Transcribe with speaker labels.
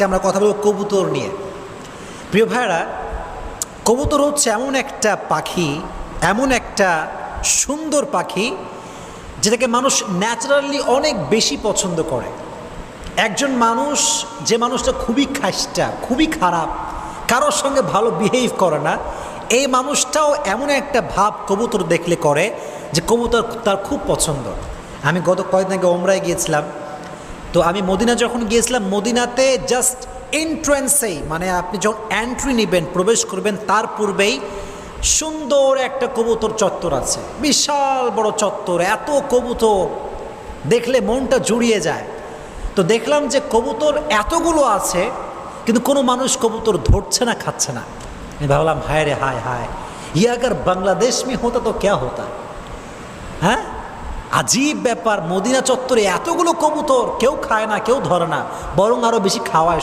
Speaker 1: আজকে আমরা কথা বলব কবুতর নিয়ে। প্রিয় ভাইরা, কবুতর হচ্ছে এমন একটা পাখি, এমন একটা সুন্দর পাখি যেটাকে মানুষ ন্যাচারালি অনেক বেশি পছন্দ করে। একজন মানুষ, যে মানুষটা খুবই খাস্টা, খুবই খারাপ, কারোর সঙ্গে ভালো বিহেভ করে না, এই মানুষটাও এমন একটা ভাব কবুতর দেখলে করে যে কবুতর তার খুব পছন্দ। আমি গত কয়েকদিন আগে ওমরায় গিয়েছিলাম, তো আমি মদিনা যখন গিয়েছিলাম, মদিনাতে জাস্ট এন্ট্রান্সেই, মানে আপনি যখন এন্ট্রি নেবেন, প্রবেশ করবেন, তার পূর্বেই সুন্দর একটা কবুতর চত্বর আছে, বিশাল বড় চত্বর, এত কবুতর দেখলে মনটা জুড়িয়ে যায়। তো দেখলাম যে কবুতর এতগুলো আছে, কিন্তু কোনো মানুষ কবুতর ধরছে না, খাচ্ছে না। আমি ভাবলাম হায় রে হায় হায়, ये अगर बांग्लादेश में होता तो क्या होता। হ্যাঁ, আজীব ব্যাপার, মদিনা চত্বরে এতগুলো কবুতর, কেউ খায় না, কেউ ধরে না, বরং আরও বেশি খাওয়ায়।